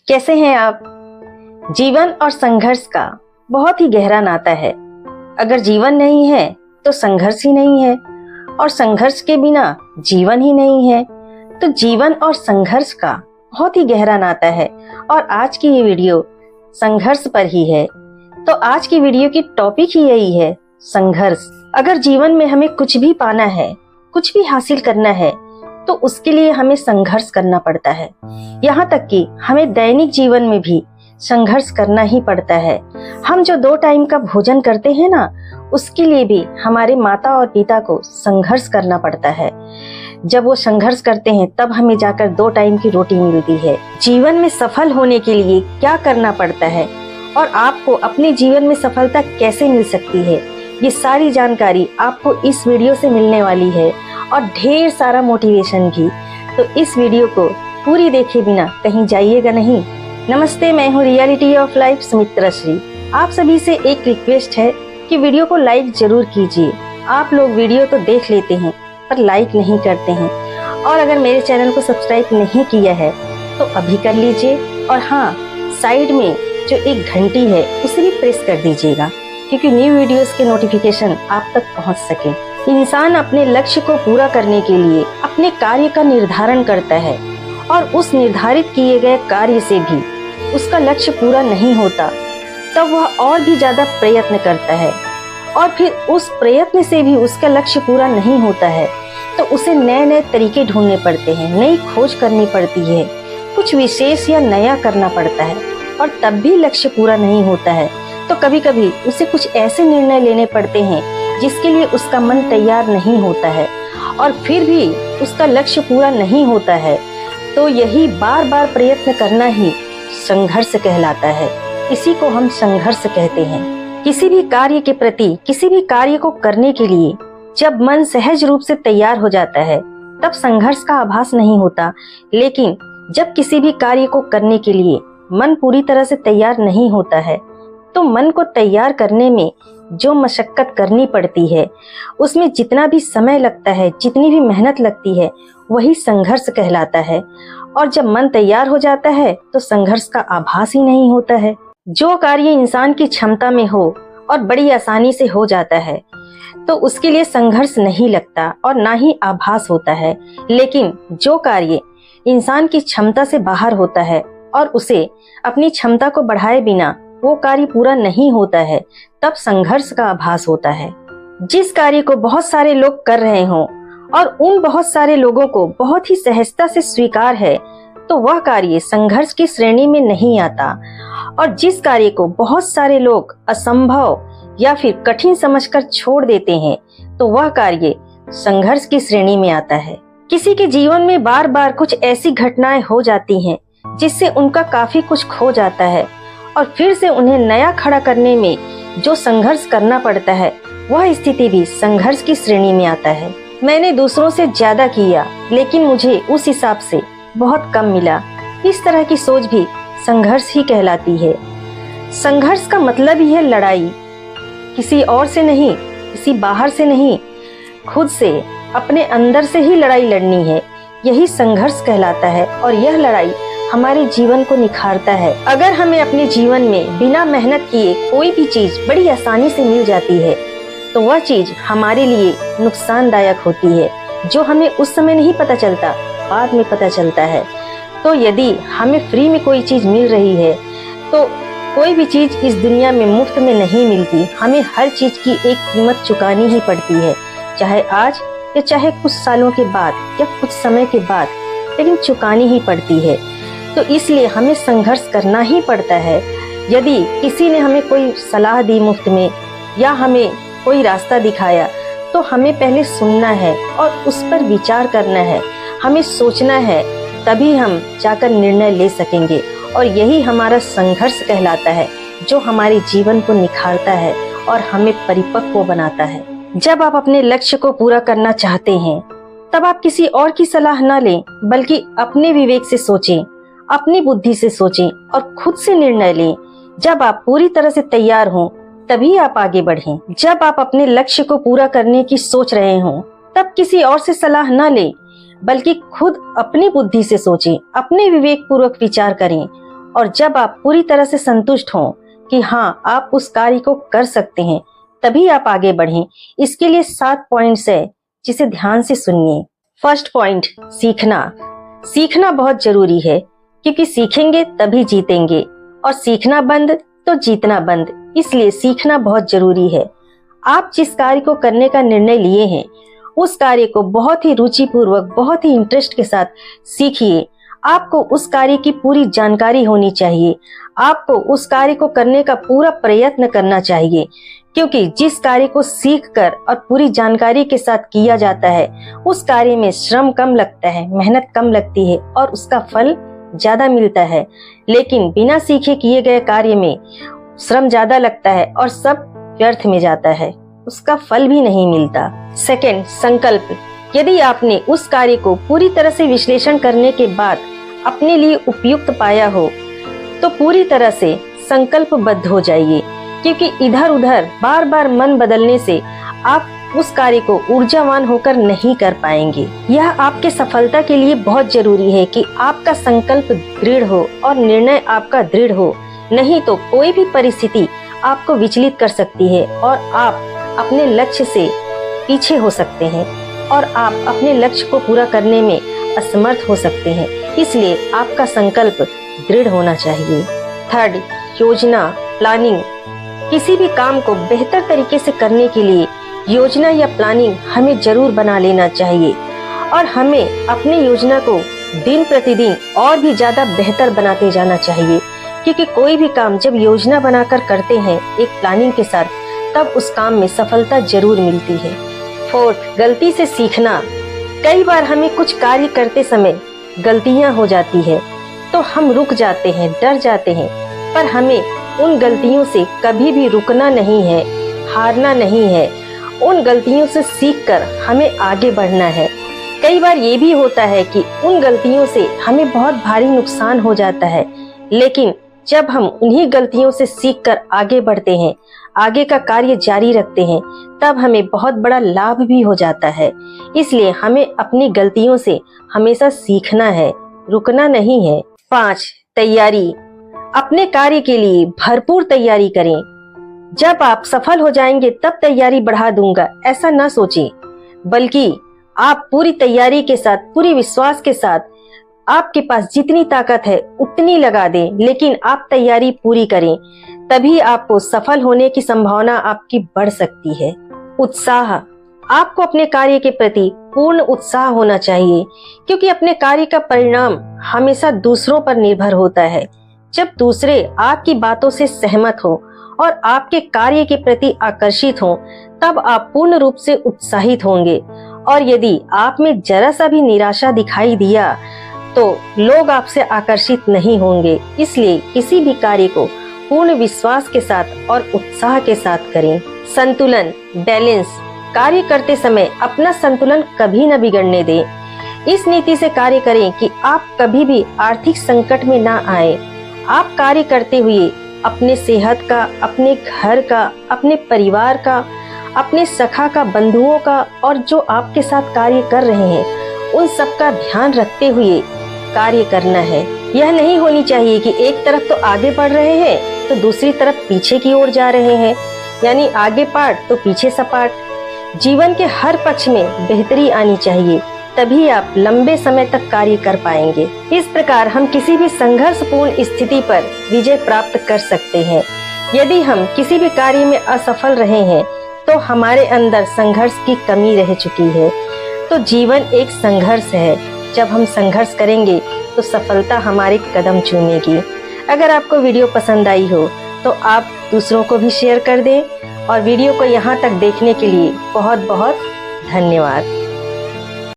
कैसे हैं आप? जीवन और संघर्ष का बहुत ही गहरा नाता है। अगर जीवन नहीं है तो संघर्ष ही नहीं है, और संघर्ष के बिना जीवन ही नहीं है। तो जीवन और संघर्ष का बहुत ही गहरा नाता है, और आज की ये वीडियो संघर्ष पर ही है। तो आज की वीडियो की टॉपिक ही यही है, संघर्ष। अगर जीवन में हमें कुछ भी पाना है, कुछ भी हासिल करना है, तो उसके लिए हमें संघर्ष करना पड़ता है। यहाँ तक कि हमें दैनिक जीवन में भी संघर्ष करना ही पड़ता है। हम जो 2 टाइम का भोजन करते हैं ना, उसके लिए भी हमारे माता और पिता को संघर्ष करना पड़ता है। जब वो संघर्ष करते हैं तब हमें जाकर 2 टाइम की रोटी मिलती है। जीवन में सफल होने के लिए क्या करना पड़ता है और आपको अपने जीवन में सफलता कैसे मिल सकती है, ये सारी जानकारी आपको इस वीडियो से मिलने वाली है, और ढेर सारा मोटिवेशन भी। तो इस वीडियो को पूरी देखे बिना कहीं जाइएगा नहीं। नमस्ते, मैं हूँ reality of life Sumitra Shri. आप सभी से एक रिक्वेस्ट है कि वीडियो को लाइक जरूर कीजिए। आप लोग वीडियो तो देख लेते हैं पर लाइक नहीं करते हैं, और अगर मेरे चैनल को सब्सक्राइब नहीं किया है तो अभी कर लीजिए। और हाँ, साइड में जो एक घंटी है उसे भी प्रेस कर दीजिएगा, क्योंकि न्यू वीडियोस के नोटिफिकेशन आप तक पहुंच सके। इंसान अपने लक्ष्य को पूरा करने के लिए अपने कार्य का निर्धारण करता है, और उस निर्धारित किए गए कार्य से भी उसका लक्ष्य पूरा नहीं होता, तब वह और भी ज्यादा प्रयत्न करता है, और फिर उस प्रयत्न से भी उसका लक्ष्य पूरा नहीं होता है, तो उसे नए नए तरीके ढूंढने पड़ते हैं, नई खोज करनी पड़ती है, कुछ विशेष या नया करना पड़ता है, और तब भी लक्ष्य पूरा नहीं होता है। तो कभी कभी उसे कुछ ऐसे निर्णय लेने पड़ते हैं जिसके लिए उसका मन तैयार नहीं होता है, और फिर भी उसका लक्ष्य पूरा नहीं होता है। तो यही बार बार प्रयत्न करना ही संघर्ष कहलाता है। इसी को हम संघर्ष कहते हैं। किसी भी कार्य के प्रति, किसी भी कार्य को करने के लिए जब मन सहज रूप से तैयार हो जाता है तब संघर्ष का आभास नहीं होता। लेकिन जब किसी भी कार्य को करने के लिए मन पूरी तरह से तैयार नहीं होता है, तो मन को तैयार करने में जो मशक्कत करनी पड़ती है, उसमें जितना भी समय लगता है, जितनी भी मेहनत लगती है, वही संघर्ष कहलाता है। और जब मन तैयार हो जाता है तो संघर्ष का आभास ही नहीं होता है। जो कार्य इंसान की क्षमता में हो और बड़ी आसानी से हो जाता है, तो उसके लिए संघर्ष नहीं लगता और ना ही आभास होता है। लेकिन जो कार्य इंसान की क्षमता से बाहर होता है और उसे अपनी क्षमता को बढ़ाए बिना वो कार्य पूरा नहीं होता है, तब संघर्ष का आभास होता है। जिस कार्य को बहुत सारे लोग कर रहे हों और उन बहुत सारे लोगों को बहुत ही सहजता से स्वीकार है, तो वह कार्य संघर्ष की श्रेणी में नहीं आता। और जिस कार्य को बहुत सारे लोग असंभव या फिर कठिन समझकर छोड़ देते हैं, तो वह कार्य संघर्ष की श्रेणी में आता है। किसी के जीवन में बार बार कुछ ऐसी घटनाएं हो जाती हैं जिससे उनका काफी कुछ खो जाता है, और फिर से उन्हें नया खड़ा करने में जो संघर्ष करना पड़ता है, वह स्थिति भी संघर्ष की श्रेणी में आता है। मैंने दूसरों से ज्यादा किया, लेकिन मुझे उस हिसाब से बहुत कम मिला। इस तरह की सोच भी संघर्ष ही कहलाती है। संघर्ष का मतलब ही है लड़ाई, किसी और से नहीं, किसी बाहर से नहीं, खुद से, अपने अंदर से ही लड़ाई लड़नी है। यही संघर्ष कहलाता है, और यह लड़ाई हमारे जीवन को निखारता है। अगर हमें अपने जीवन में बिना मेहनत किए कोई भी चीज बड़ी आसानी से मिल जाती है, तो वह चीज हमारे लिए नुकसानदायक होती है, जो हमें उस समय नहीं पता चलता, बाद में पता चलता है। तो यदि हमें फ्री में कोई चीज मिल रही है, तो कोई भी चीज इस दुनिया में मुफ्त में नहीं मिलती। हमें हर चीज की एक कीमत चुकानी ही पड़ती है, चाहे आज या चाहे कुछ सालों के बाद या कुछ समय के बाद, लेकिन चुकानी ही पड़ती है। तो इसलिए हमें संघर्ष करना ही पड़ता है। यदि किसी ने हमें कोई सलाह दी मुफ्त में, या हमें कोई रास्ता दिखाया, तो हमें पहले सुनना है और उस पर विचार करना है, हमें सोचना है, तभी हम जाकर निर्णय ले सकेंगे। और यही हमारा संघर्ष कहलाता है, जो हमारे जीवन को निखारता है और हमें परिपक्व बनाता है। जब आप अपने लक्ष्य को पूरा करना चाहते हैं, तब आप किसी और की सलाह न लें, बल्कि अपने विवेक से सोचें, अपनी बुद्धि से सोचें और खुद से निर्णय लें। जब आप पूरी तरह से तैयार हों, तभी आप आगे बढ़ें। जब आप अपने लक्ष्य को पूरा करने की सोच रहे हों, तब किसी और से सलाह न लें, बल्कि खुद अपनी बुद्धि से सोचें, अपने विवेक पूर्वक विचार करें और जब आप पूरी तरह से संतुष्ट हों कि हाँ आप उस कार्य को कर सकते हैं, तभी आप आगे बढ़ें। इसके लिए 7 पॉइंट्स है जिसे ध्यान से सुनिए। फर्स्ट पॉइंट, सीखना। सीखना बहुत जरूरी है, क्योंकि सीखेंगे तभी जीतेंगे, और सीखना बंद तो जीतना बंद। इसलिए सीखना बहुत जरूरी है। आप जिस कार्य को करने का निर्णय लिए हैं, उस कार्य को बहुत ही रुचिपूर्वक, बहुत ही इंटरेस्ट के साथ सीखिए। आपको उस कार्य की पूरी जानकारी होनी चाहिए। आपको उस कार्य को करने का पूरा प्रयत्न करना चाहिए, क्योंकि जिस कार्य को सीखकर और पूरी जानकारी के साथ किया जाता है, उस कार्य में श्रम कम लगता है, मेहनत कम लगती है और उसका फल ज्यादा मिलता है। लेकिन बिना सीखे किए गए कार्य में श्रम ज्यादा लगता है और सब व्यर्थ में जाता है, उसका फल भी नहीं मिलता। सेकंड, संकल्प। यदि आपने उस कार्य को पूरी तरह से विश्लेषण करने के बाद अपने लिए उपयुक्त पाया हो, तो पूरी तरह से संकल्पबद्ध हो जाइए, क्योंकि इधर उधर बार बार मन बदलने से आप उस कार्य को ऊर्जावान होकर नहीं कर पाएंगे। यह आपके सफलता के लिए बहुत जरूरी है कि आपका संकल्प दृढ़ हो और निर्णय आपका दृढ़ हो, नहीं तो कोई भी परिस्थिति आपको विचलित कर सकती है और आप अपने लक्ष्य से पीछे हो सकते हैं और आप अपने लक्ष्य को पूरा करने में असमर्थ हो सकते हैं। इसलिए आपका संकल्प दृढ़ होना चाहिए। थर्ड, योजना, प्लानिंग। किसी भी काम को बेहतर तरीके से करने के लिए योजना या प्लानिंग हमें जरूर बना लेना चाहिए, और हमें अपनी योजना को दिन प्रतिदिन और भी ज्यादा बेहतर बनाते जाना चाहिए, क्योंकि कोई भी काम जब योजना बनाकर करते हैं एक प्लानिंग के साथ, तब उस काम में सफलता जरूर मिलती है। फोर्थ, गलती से सीखना। कई बार हमें कुछ कार्य करते समय गलतियां हो जाती है तो हम रुक जाते हैं, डर जाते हैं, पर हमें उन गलतियों से कभी भी रुकना नहीं है, हारना नहीं है। उन गलतियों से सीखकर हमें आगे बढ़ना है। कई बार ये भी होता है कि उन गलतियों से हमें बहुत भारी नुकसान हो जाता है, लेकिन जब हम उन्हीं गलतियों से सीखकर आगे बढ़ते हैं, आगे का कार्य जारी रखते हैं, तब हमें बहुत बड़ा लाभ भी हो जाता है। इसलिए हमें अपनी गलतियों से हमेशा सीखना है, रुकना नहीं है। 5, तैयारी। अपने कार्य के लिए भरपूर तैयारी करें। जब आप सफल हो जाएंगे तब तैयारी बढ़ा दूंगा, ऐसा ना सोचें, बल्कि आप पूरी तैयारी के साथ, पूरी विश्वास के साथ, आपके पास जितनी ताकत है उतनी लगा दें, लेकिन आप तैयारी पूरी करें, तभी आपको सफल होने की संभावना आपकी बढ़ सकती है। उत्साह। आपको अपने कार्य के प्रति पूर्ण उत्साह होना चाहिए, क्योंकि अपने कार्य का परिणाम हमेशा दूसरों पर निर्भर होता है। जब दूसरे आपकी बातों से सहमत हो और आपके कार्य के प्रति आकर्षित हो, तब आप पूर्ण रूप से उत्साहित होंगे, और यदि आप में जरा सा भी निराशा दिखाई दिया तो लोग आपसे आकर्षित नहीं होंगे। इसलिए किसी भी कार्य को पूर्ण विश्वास के साथ और उत्साह के साथ करें। संतुलन, बैलेंस। कार्य करते समय अपना संतुलन कभी न बिगड़ने दें। इस नीति से कार्य करें कि आप कभी भी आर्थिक संकट में ना आए। आप कार्य करते हुए अपने सेहत का, अपने घर का, अपने परिवार का, अपने सखा का, बंधुओं का, और जो आपके साथ कार्य कर रहे हैं उन सब का ध्यान रखते हुए कार्य करना है। यह नहीं होनी चाहिए कि एक तरफ तो आगे बढ़ रहे हैं तो दूसरी तरफ पीछे की ओर जा रहे हैं, यानी आगे पाठ तो पीछे सपाट। जीवन के हर पक्ष में बेहतरी आनी चाहिए, तभी आप लंबे समय तक कार्य कर पाएंगे। इस प्रकार हम किसी भी संघर्षपूर्ण स्थिति पर विजय प्राप्त कर सकते हैं। यदि हम किसी भी कार्य में असफल रहे हैं तो हमारे अंदर संघर्ष की कमी रह चुकी है। तो जीवन एक संघर्ष है। जब हम संघर्ष करेंगे तो सफलता हमारे कदम चूमेगी। अगर आपको वीडियो पसंद आई हो तो आप दूसरों को भी शेयर कर दें, और वीडियो को यहाँ तक देखने के लिए बहुत बहुत धन्यवाद।